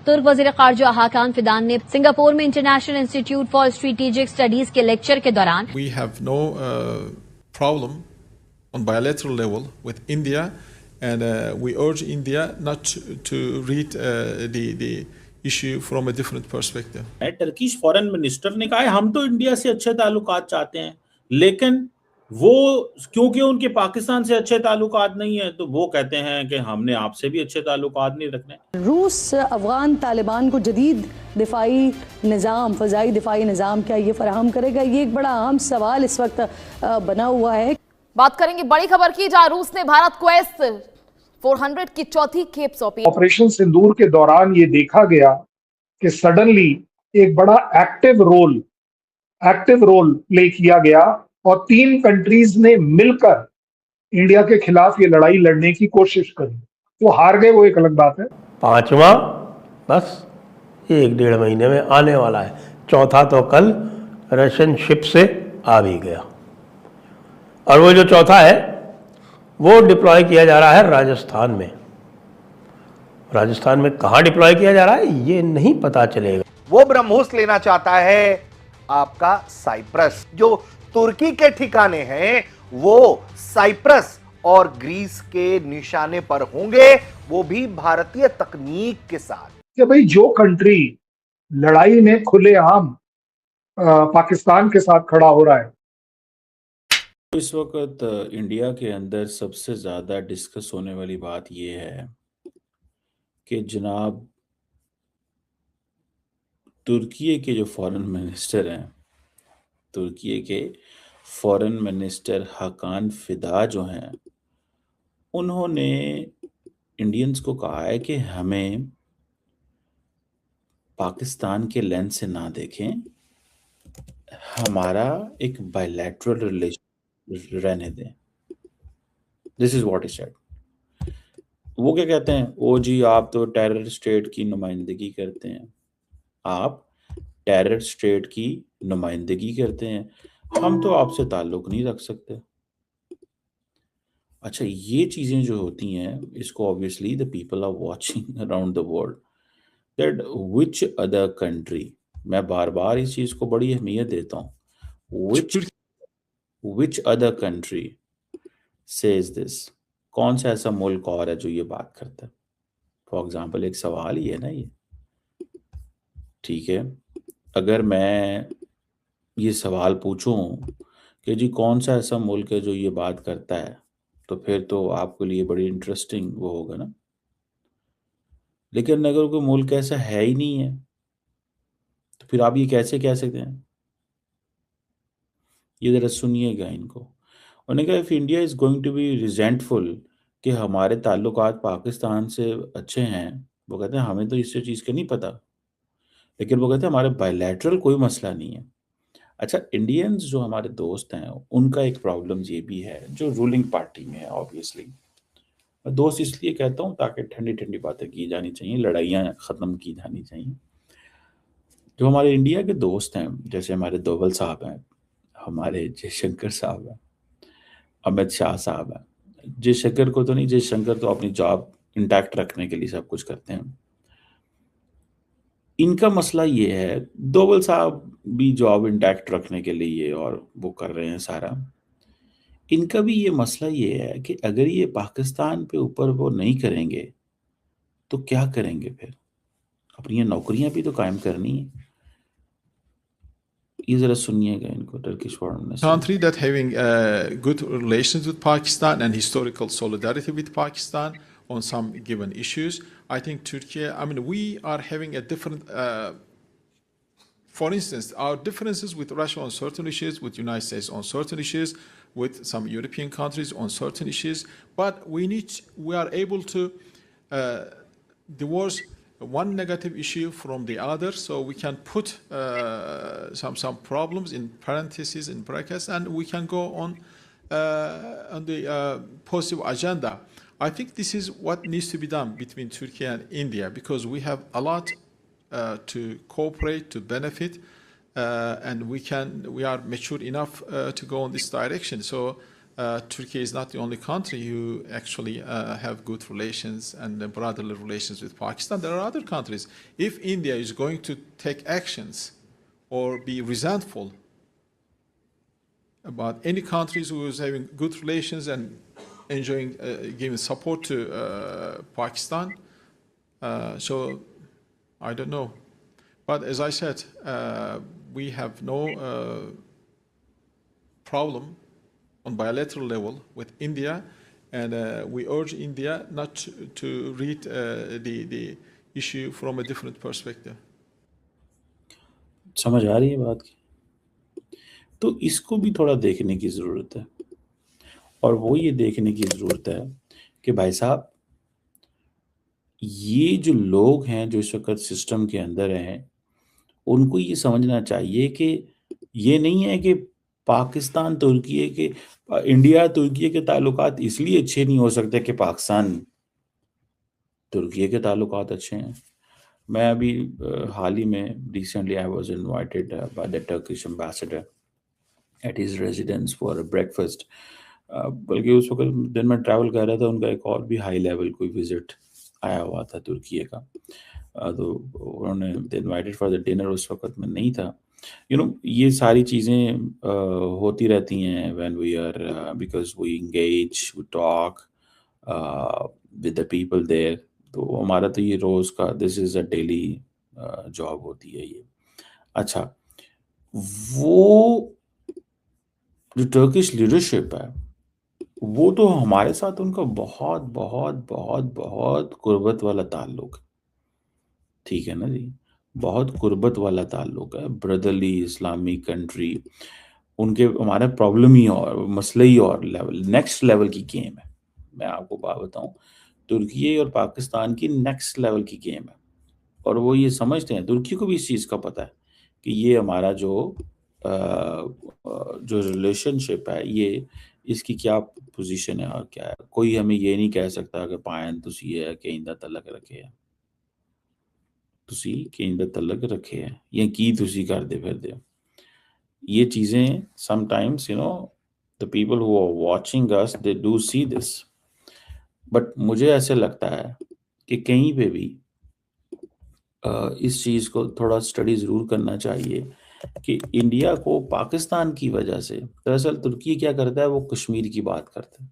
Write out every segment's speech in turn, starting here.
तुर्क वज़ीर ख़ारजा हाकान फिदान ने सिंगापुर में international institute for strategic studies के लेक्चर के दौरान We have no problem on bilateral level with India, and we urge India not to read the issue from a different perspective. Turkish foreign minister ने कहा है हम तो India से अच्छे ताल्लुकात चाहते हैं, लेकिन वो क्योंकि उनके पाकिस्तान से अच्छे ताल्लुकात नहीं है तो वो कहते हैं कि हमने आपसे भी अच्छे ताल्लुकात नहीं रखने। रूस अफगान तालिबान को जदीद दिफाई निज़ाम, फ़ज़ाई दिफाई निज़ाम क्या ये फराहम करेगा? ये एक बड़ा अहम सवाल इस वक्त बना हुआ है। बात करेंगे बड़ी खबर की, जहां रूस ने भारत को S-400 की चौथी खेप सौंपी। ऑपरेशन सिंदूर के दौरान ये देखा गया कि सडनली एक बड़ा एक्टिव रोल प्ले किया गया और 3 कंट्रीज ने मिलकर इंडिया के खिलाफ ये लड़ाई लड़ने की कोशिश करी। वो हार गए, वो एक अलग बात है। 5वां बस 1-1.5 महीने में आने वाला है, चौथा तो कल रशियन शिप से आ भी गया। और वो जो चौथा है वो डिप्लॉय किया जा रहा है राजस्थान में। राजस्थान में कहाँ डिप्लॉय किया जा रहा है ये नहीं पता चलेगा। वो ब्रह्मोस लेना चाहता है आपका साइप्रस। जो तुर्की के ठिकाने हैं वो साइप्रस और ग्रीस के निशाने पर होंगे, वो भी भारतीय तकनीक के साथ। कि भाई जो कंट्री लड़ाई में खुलेआम पाकिस्तान के साथ खड़ा हो रहा है। इस वक्त इंडिया के अंदर सबसे ज्यादा डिस्कस होने वाली बात यह है कि जनाब तुर्की के जो फॉरेन मिनिस्टर हैं, तुर्की के फॉरेन मिनिस्टर हाकान फिदा जो हैं, उन्होंने इंडियंस को कहा है कि हमें पाकिस्तान के लेंस से ना देखें, हमारा एक बायलैटरल रिलेशन रहने दें। This is what he said. वो क्या कहते हैं, ओ जी आप तो टेरर स्टेट की नुमाइंदगी करते हैं, आप टेरर स्टेट की नुमाइंदगी करते हैं, हम तो आपसे ताल्लुक नहीं रख सकते। अच्छा, ये चीजें जो होती हैं, इसको obviously the people are watching around the world that which other country, मैं बार बार इस चीज को बड़ी अहमियत देता हूँ, विच अदर कंट्री सेज दिस, कौन सा ऐसा मुल्क और है जो ये बात करता है। फॉर एग्जाम्पल एक सवाल ही है ना ये, ठीक है। अगर मैं ये सवाल पूछूं कि जी कौन सा ऐसा मुल्क है जो ये बात करता है, तो फिर तो आपके लिए बड़ी इंटरेस्टिंग वो होगा ना। लेकिन अगर कोई मुल्क ऐसा है ही नहीं है तो फिर आप ये कैसे कह सकते हैं। ये जरा सुनिएगा इनको। उन्होंने कहा if India is going to be resentful कि हमारे ताल्लुकात पाकिस्तान से अच्छे हैं, वो कहते हैं हमें तो इस चीज़ का नहीं पता, लेकिन वो कहते हैं हमारे बायलैटरल कोई मसला नहीं है। अच्छा, इंडियंस जो हमारे दोस्त हैं उनका एक प्रॉब्लम ये भी है जो रूलिंग पार्टी में है। ऑब्वियसली मैं दोस्त इसलिए कहता हूँ ताकि ठंडी ठंडी बातें की जानी चाहिए, लड़ाइयाँ ख़त्म की जानी चाहिए। जो हमारे इंडिया के दोस्त हैं, जैसे हमारे दोवल साहब हैं, हमारे जयशंकर साहब हैं, अमित शाह साहब हैं। जयशंकर को तो नहीं, जयशंकर तो अपनी जॉब इंटैक्ट रखने के लिए सब कुछ करते हैं। इनका मसला ये है, दोवल साहब भी जॉब इंटैक्ट रखने के लिए और वो कर रहे हैं सारा। इनका भी ये मसला ये है कि अगर ये पाकिस्तान पे ऊपर वो नहीं करेंगे तो क्या करेंगे फिर, अपनी ये नौकरियां भी तो कायम करनी है। ये जरा सुनिएगा इनको, Turkish foreign minister. Country that having good relations with Pakistan and historical solidarity with Pakistan on some given issues. I think Turkey, I mean, we are having a different, for instance, our differences with Russia on certain issues, with United States on certain issues, with some European countries on certain issues, but we are able to divorce one negative issue from the other, so we can put some problems in parentheses, in brackets, and we can go on the positive agenda. I think this is what needs to be done between Turkey and India, because we have a lot to cooperate, to benefit, and we are mature enough to go in this direction. So Turkey is not the only country who actually have good relations and brotherly relations with Pakistan. There are other countries. If India is going to take actions or be resentful about any countries who is having good relations and enjoying giving support to Pakistan, so I don't know. But as I said, we have no problem on bilateral level with India, and we urge India not to read the issue from a different perspective. समझ आ रही है बात की? तो इसको भी थोड़ा देखने की ज़रूरत है, और वो ये देखने की ज़रूरत है कि भाई साहब, ये जो लोग हैं जो इस वक्त सिस्टम के अंदर हैं, उनको ये समझना चाहिए कि ये नहीं है कि पाकिस्तान तुर्की के इंडिया तुर्की के ताल्लुकात इसलिए अच्छे नहीं हो सकते कि पाकिस्तान तुर्की के ताल्लुकात अच्छे हैं। मैं अभी हाल ही में recently I was invited by the Turkish ambassador at his residence for a breakfast. बल्कि उस वक्त दिन में ट्रैवल कर रहा था, उनका एक और भी हाई लेवल कोई विजिट आया हुआ था तुर्की का, तो उन्होंने इनवाइटेड फॉर द डिनर, उस वक्त मैं नहीं था। ये सारी चीज़ें होती रहती हैं when we are because we engage, we talk with the people there. तो हमारा तो ये रोज़ का this is a daily job होती है ये। अच्छा, वो जो टर्किश लीडरशिप है, वो तो हमारे साथ उनका बहुत बहुत बहुत बहुत कुर्बत वाला ताल्लुक है, ठीक है ना जी? बहुत कुर्बत वाला ताल्लुक है, ब्रदरली इस्लामिक कंट्री। उनके हमारा प्रॉब्लम ही और मसले ही और लेवल, नेक्स्ट लेवल की गेम है। मैं आपको बात बताऊं, तुर्की और पाकिस्तान की नेक्स्ट लेवल की गेम है, और वो ये समझते हैं, तुर्की को भी इस चीज़ का पता है कि ये हमारा जो रिलेशनशिप है, ये इसकी क्या पोजीशन है और क्या है। कोई हमें ये नहीं कह सकता कि पायन तुसी है कि इंदा तलक रखे है, तुसी कि इंदा तलक रखे है, या की तुसी कर दे फिर दे। ये चीज़ें sometimes the people who are watching us they do see this, but मुझे ऐसे लगता है कि कहीं पे भी इस चीज़ को थोड़ा स्टडी ज़रूर करना चाहिए कि इंडिया को पाकिस्तान की वजह से, दरअसल तुर्की क्या करता है, वो कश्मीर की बात करता है।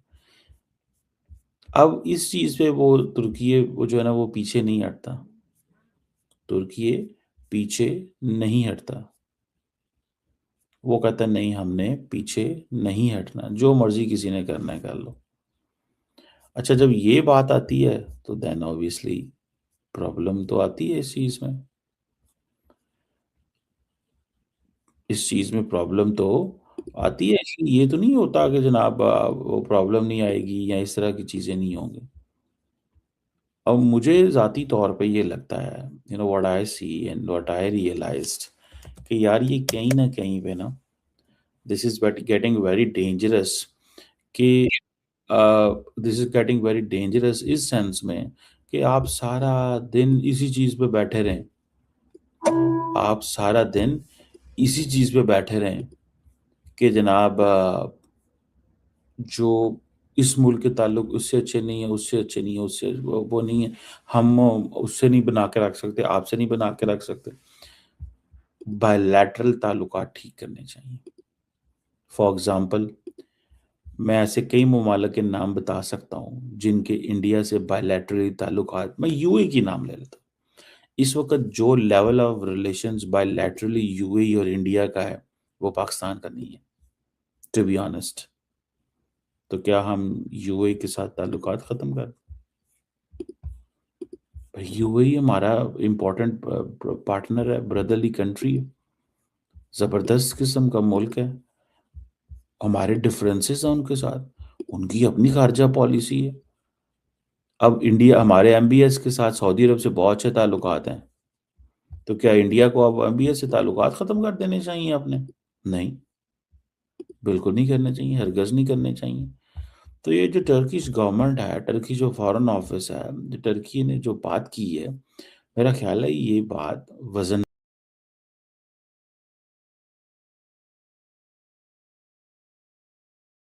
अब इस चीज़ पे वो तुर्की वो जो है ना, वो पीछे नहीं हटता, तुर्की पीछे नहीं हटता। वो कहता है नहीं, हमने पीछे नहीं हटना, जो मर्जी किसी ने करना है कर लो। अच्छा, जब ये बात आती है तो देन ऑब्वियसली प्रॉब्लम तो आती है इस चीज़ में। इस चीज़ में प्रॉब्लम तो आती है, इसलिए ये तो नहीं होता कि जनाब वो प्रॉब्लम नहीं आएगी या इस तरह की चीज़ें नहीं होंगी। अब मुझे ज़ाती तौर पे ये लगता है, what I see and what I realised, कि यार ये कहीं ना कहीं पे ना, this is getting very dangerous, कि this is getting very dangerous इस सेंस में कि आप सारा दिन इसी चीज़ पे बैठे रहें, आप सारा दिन इसी चीज़ पे बैठे रहें कि जनाब जो इस मुल्क के ताल्लुक उससे अच्छे नहीं है, उससे अच्छे नहीं है, उससे वो नहीं है, हम उससे नहीं बना के रख सकते, आपसे नहीं बना के रख सकते। बायलैटरल ताल्लुकात ठीक करने चाहिए। फॉर एग्जांपल, मैं ऐसे कई ममालिक के नाम बता सकता हूँ जिनके इंडिया से बायलैटरल ताल्लुकात, मैं यूए की नाम ले लेता हूँ। इस वक्त जो level of relations bilaterally UAE और इंडिया का है, वो पाकिस्तान का नहीं है, टू बी ऑनेस्ट। तो क्या हम यूए के साथ ताल्लुकात ख़त्म कर? यूए हमारा इम्पोर्टेंट पार्टनर है, ब्रदरली कंट्री है, ज़बरदस्त किस्म का मुल्क है। हमारे डिफरेंसेस हैं उनके साथ, उनकी अपनी खारजा पॉलिसी है। अब इंडिया, हमारे एमबीएस के साथ सऊदी अरब से बहुत अच्छे ताल्लुकात हैं, तो क्या इंडिया को अब एमबीएस से ताल्लुकात ख़त्म कर देने चाहिए अपने? नहीं, बिल्कुल नहीं करने चाहिए, हरगज़ नहीं करने चाहिए। तो ये जो टर्किश गवर्नमेंट है, टर्की जो फॉरेन ऑफिस है, जो टर्की ने जो बात की है, मेरा ख्याल है ये बात वजन